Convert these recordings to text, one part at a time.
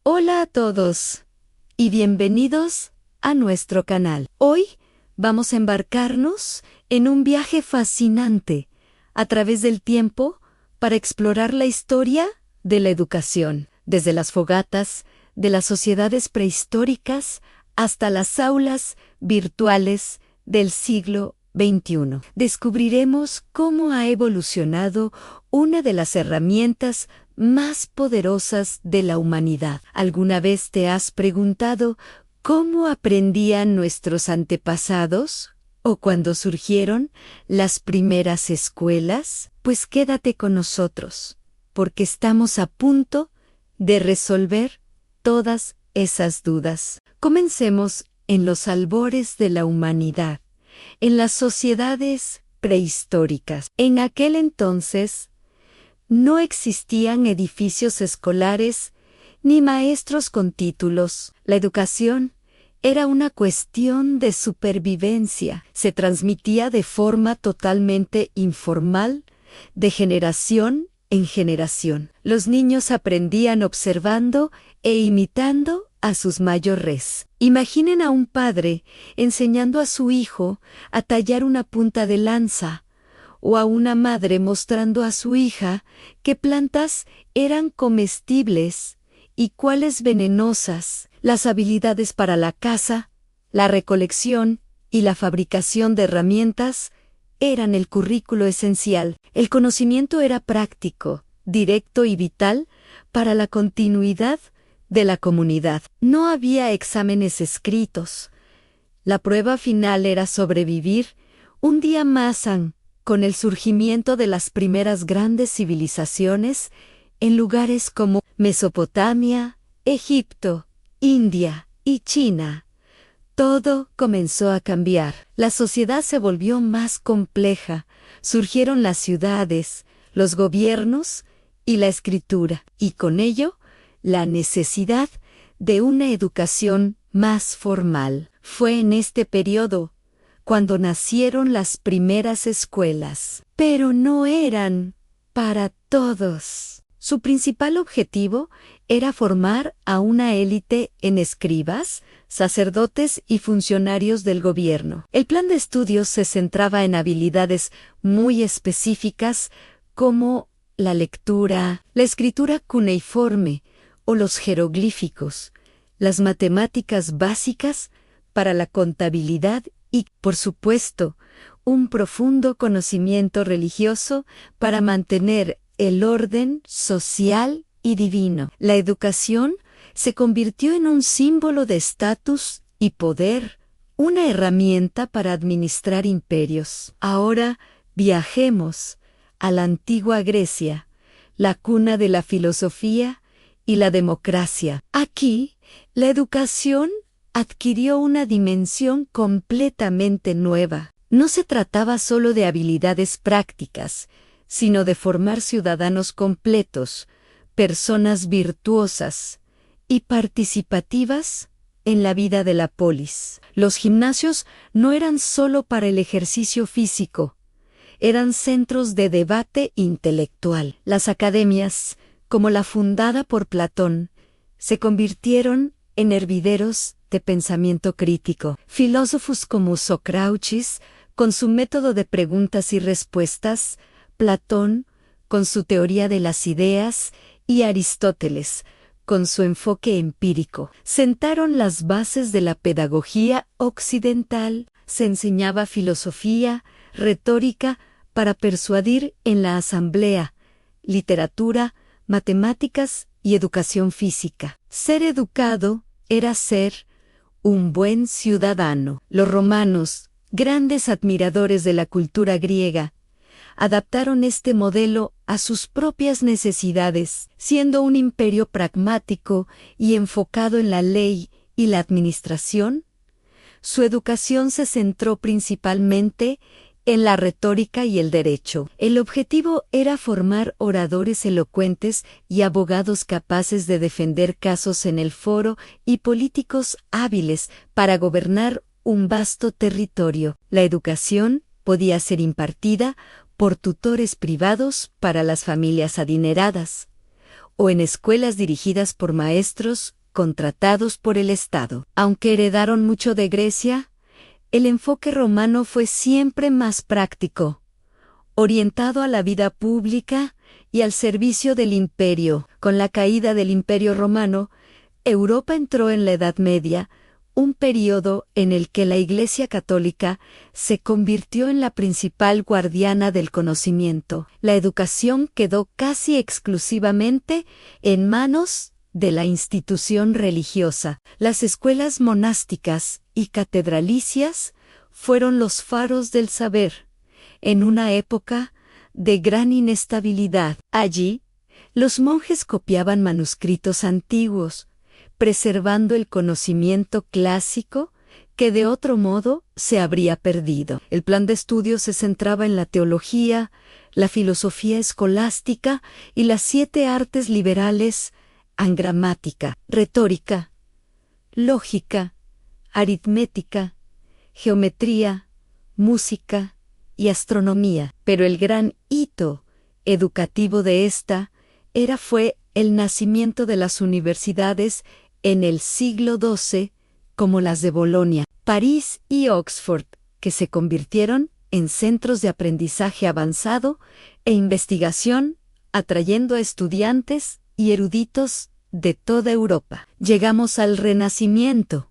Hola a todos y bienvenidos a nuestro canal. Hoy vamos a embarcarnos en un viaje fascinante a través del tiempo para explorar la historia de la educación, desde las fogatas de las sociedades prehistóricas hasta las aulas virtuales del siglo XXI. Descubriremos cómo ha evolucionado una de las herramientas más poderosas de la humanidad. ¿Alguna vez te has preguntado cómo aprendían nuestros antepasados? ¿O cuándo surgieron las primeras escuelas? Pues quédate con nosotros, porque estamos a punto de resolver todas esas dudas. Comencemos en los albores de la humanidad, en las sociedades prehistóricas. En aquel entonces, no existían edificios escolares ni maestros con títulos. La educación era una cuestión de supervivencia. Se transmitía de forma totalmente informal, de generación en generación. Los niños aprendían observando e imitando a sus mayores. Imaginen a un padre enseñando a su hijo a tallar una punta de lanza, o a una madre mostrando a su hija qué plantas eran comestibles y cuáles venenosas. Las habilidades para la caza, la recolección y la fabricación de herramientas eran el currículo esencial. El conocimiento era práctico, directo y vital para la continuidad de la comunidad. No había exámenes escritos. La prueba final era sobrevivir un día más con el surgimiento de las primeras grandes civilizaciones en lugares como Mesopotamia, Egipto, India y China. Todo comenzó a cambiar. La sociedad se volvió más compleja. Surgieron las ciudades, los gobiernos y la escritura, y con ello, la necesidad de una educación más formal. Fue en este periodo cuando nacieron las primeras escuelas, pero no eran para todos. Su principal objetivo era formar a una élite en escribas, sacerdotes y funcionarios del gobierno. El plan de estudios se centraba en habilidades muy específicas como la lectura, la escritura cuneiforme o los jeroglíficos, las matemáticas básicas para la contabilidad y, por supuesto, un profundo conocimiento religioso para mantener el orden social y divino. La educación se convirtió en un símbolo de estatus y poder, una herramienta para administrar imperios. Ahora viajemos a la antigua Grecia, la cuna de la filosofía y la democracia. Aquí, la educación adquirió una dimensión completamente nueva. No se trataba solo de habilidades prácticas, sino de formar ciudadanos completos, personas virtuosas y participativas en la vida de la polis. Los gimnasios no eran solo para el ejercicio físico, eran centros de debate intelectual. Las academias, como la fundada por Platón, se convirtieron en hervideros de pensamiento crítico. Filósofos como Sócrates, con su método de preguntas y respuestas, Platón, con su teoría de las ideas, y Aristóteles, con su enfoque empírico, sentaron las bases de la pedagogía occidental. Se enseñaba filosofía, retórica, para persuadir en la asamblea, literatura, matemáticas y educación física. Ser educado era ser un buen ciudadano. Los romanos, grandes admiradores de la cultura griega, adaptaron este modelo a sus propias necesidades, siendo un imperio pragmático y enfocado en la ley y la administración. Su educación se centró principalmente en la retórica y el derecho. El objetivo era formar oradores elocuentes y abogados capaces de defender casos en el foro y políticos hábiles para gobernar un vasto territorio. La educación podía ser impartida por tutores privados para las familias adineradas, o en escuelas dirigidas por maestros contratados por el Estado. Aunque heredaron mucho de Grecia, el enfoque romano fue siempre más práctico, orientado a la vida pública y al servicio del imperio. Con la caída del Imperio Romano, Europa entró en la Edad Media, un período en el que la Iglesia Católica se convirtió en la principal guardiana del conocimiento. La educación quedó casi exclusivamente en manos de la institución religiosa. Las escuelas monásticas y catedralicias fueron los faros del saber, en una época de gran inestabilidad. Allí, los monjes copiaban manuscritos antiguos, preservando el conocimiento clásico que de otro modo se habría perdido. El plan de estudio se centraba en la teología, la filosofía escolástica y las 7 artes liberales: gramática, retórica, lógica, aritmética, geometría, música y astronomía. Pero el gran hito educativo de esta era fue el nacimiento de las universidades en el siglo XII, como las de Bolonia, París y Oxford, que se convirtieron en centros de aprendizaje avanzado e investigación, atrayendo a estudiantes y eruditos de toda Europa. Llegamos al Renacimiento,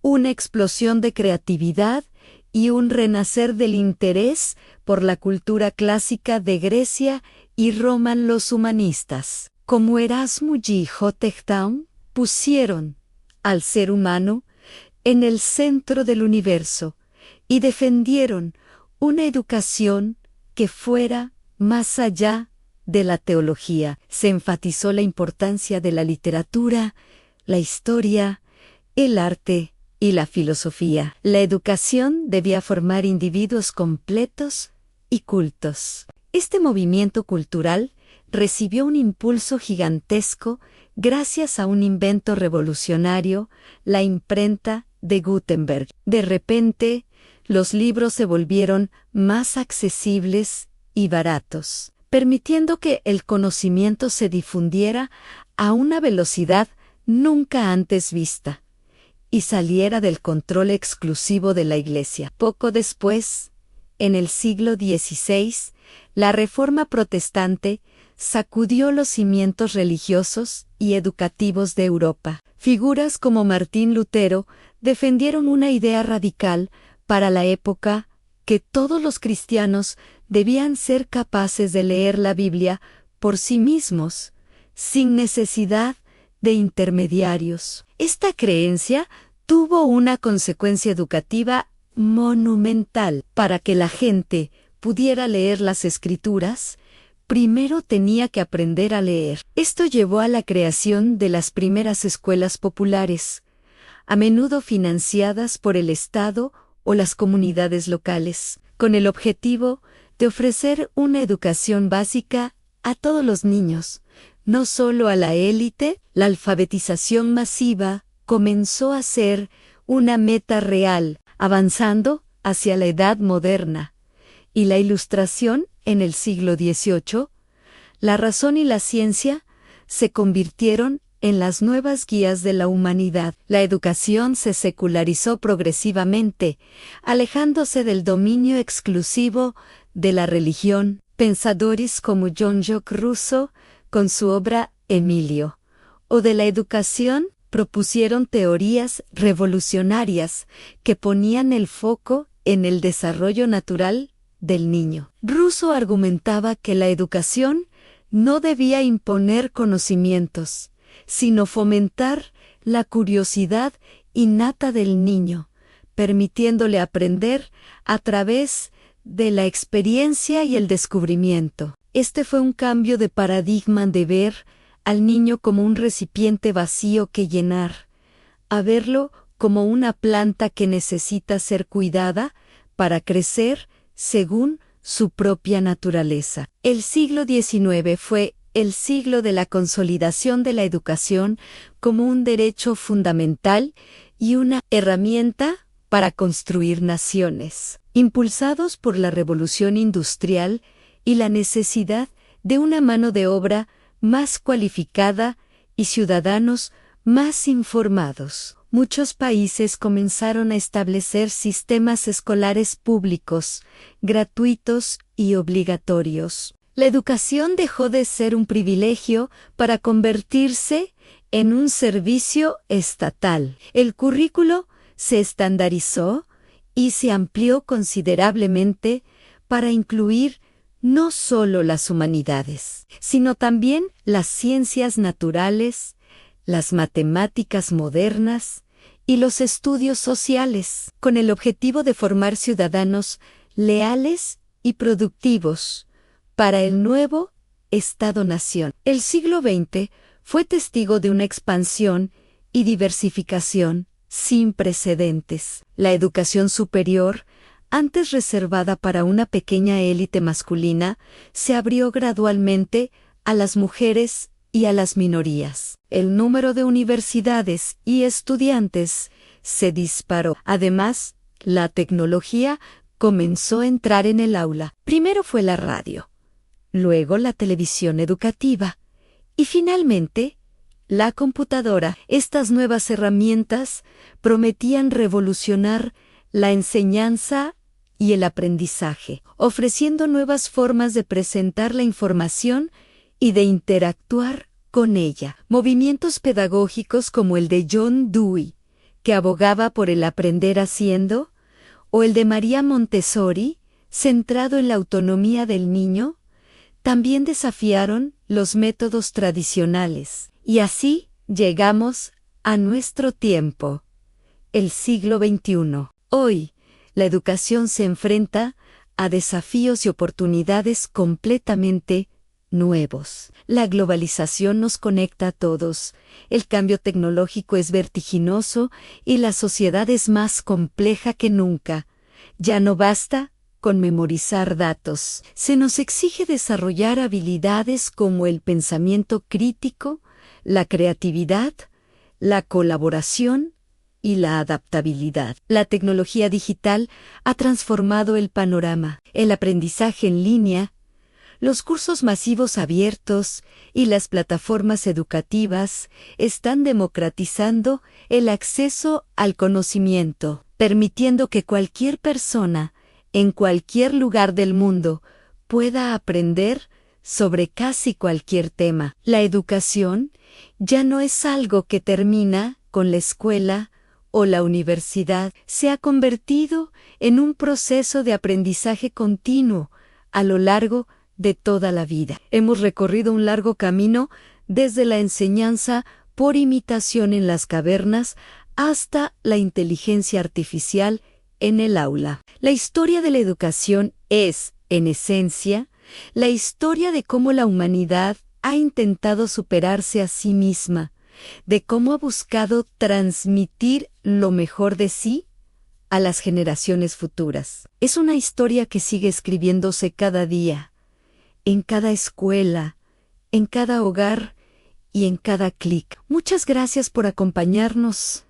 una explosión de creatividad y un renacer del interés por la cultura clásica de Grecia y Roma. Los humanistas, como Erasmo y Jottetown, pusieron al ser humano en el centro del universo y defendieron una educación que fuera más allá de la teología. Se enfatizó la importancia de la literatura, la historia, el arte y la filosofía. La educación debía formar individuos completos y cultos. Este movimiento cultural recibió un impulso gigantesco gracias a un invento revolucionario, la imprenta de Gutenberg. De repente, los libros se volvieron más accesibles y baratos, permitiendo que el conocimiento se difundiera a una velocidad nunca antes vista y saliera del control exclusivo de la Iglesia. Poco después, en el siglo XVI, la Reforma Protestante sacudió los cimientos religiosos y educativos de Europa. Figuras como Martín Lutero defendieron una idea radical para la época: que todos los cristianos debían ser capaces de leer la Biblia por sí mismos, sin necesidad de intermediarios. Esta creencia tuvo una consecuencia educativa monumental. Para que la gente pudiera leer las Escrituras, primero tenía que aprender a leer. Esto llevó a la creación de las primeras escuelas populares, a menudo financiadas por el Estado o las comunidades locales, con el objetivo de ofrecer una educación básica a todos los niños, no solo a la élite. La alfabetización masiva comenzó a ser una meta real, avanzando hacia la Edad Moderna y la Ilustración. En el siglo XVIII, la razón y la ciencia se convirtieron en las nuevas guías de la humanidad. La educación se secularizó progresivamente, alejándose del dominio exclusivo de la religión. Pensadores como Jean-Jacques Rousseau, con su obra Emilio, o de la educación, propusieron teorías revolucionarias que ponían el foco en el desarrollo natural del niño. Rousseau argumentaba que la educación no debía imponer conocimientos, sino fomentar la curiosidad innata del niño, permitiéndole aprender a través de la experiencia y el descubrimiento. Este fue un cambio de paradigma de ver al niño como un recipiente vacío que llenar, a verlo como una planta que necesita ser cuidada para crecer según su propia naturaleza. El siglo XIX fue el siglo de la consolidación de la educación como un derecho fundamental y una herramienta para construir naciones. Impulsados por la revolución industrial y la necesidad de una mano de obra más cualificada y ciudadanos más informados. Muchos países comenzaron a establecer sistemas escolares públicos, gratuitos y obligatorios. La educación dejó de ser un privilegio para convertirse en un servicio estatal. El currículo se estandarizó y se amplió considerablemente para incluir no solo las humanidades, sino también las ciencias naturales, las matemáticas modernas y los estudios sociales, con el objetivo de formar ciudadanos leales y productivos para el nuevo Estado-nación. El siglo XX fue testigo de una expansión y diversificación sin precedentes. La educación superior, antes reservada para una pequeña élite masculina, se abrió gradualmente a las mujeres y a las minorías. El número de universidades y estudiantes se disparó. Además, la tecnología comenzó a entrar en el aula. Primero fue la radio, luego la televisión educativa y finalmente la computadora. Estas nuevas herramientas prometían revolucionar la enseñanza y el aprendizaje, ofreciendo nuevas formas de presentar la información y de interactuar con ella. Movimientos pedagógicos como el de John Dewey, que abogaba por el aprender haciendo, o el de María Montessori, centrado en la autonomía del niño, también desafiaron los métodos tradicionales. Y así llegamos a nuestro tiempo, el siglo XXI. Hoy, la educación se enfrenta a desafíos y oportunidades completamente nuevos. La globalización nos conecta a todos, el cambio tecnológico es vertiginoso y la sociedad es más compleja que nunca. Ya no basta con memorizar datos. Se nos exige desarrollar habilidades como el pensamiento crítico, la creatividad, la colaboración y la adaptabilidad. La tecnología digital ha transformado el panorama. El aprendizaje en línea, los cursos masivos abiertos y las plataformas educativas están democratizando el acceso al conocimiento, permitiendo que cualquier persona, en cualquier lugar del mundo, pueda aprender sobre casi cualquier tema. La educación ya no es algo que termina con la escuela o la universidad, se ha convertido en un proceso de aprendizaje continuo a lo largo de toda la vida. Hemos recorrido un largo camino desde la enseñanza por imitación en las cavernas hasta la inteligencia artificial en el aula. La historia de la educación es, en esencia, la historia de cómo la humanidad ha intentado superarse a sí misma, de cómo ha buscado transmitir lo mejor de sí a las generaciones futuras. Es una historia que sigue escribiéndose cada día, en cada escuela, en cada hogar y en cada clic. Muchas gracias por acompañarnos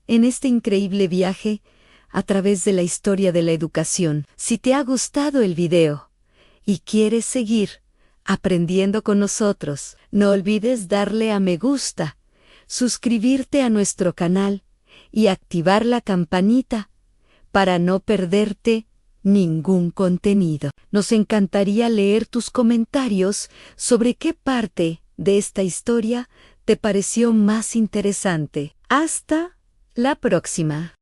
en este increíble viaje a través de la historia de la educación. Si te ha gustado el video y quieres seguir aprendiendo con nosotros, no olvides darle a me gusta, suscribirte a nuestro canal y activar la campanita para no perderte ningún contenido. Nos encantaría leer tus comentarios sobre qué parte de esta historia te pareció más interesante. Hasta la próxima.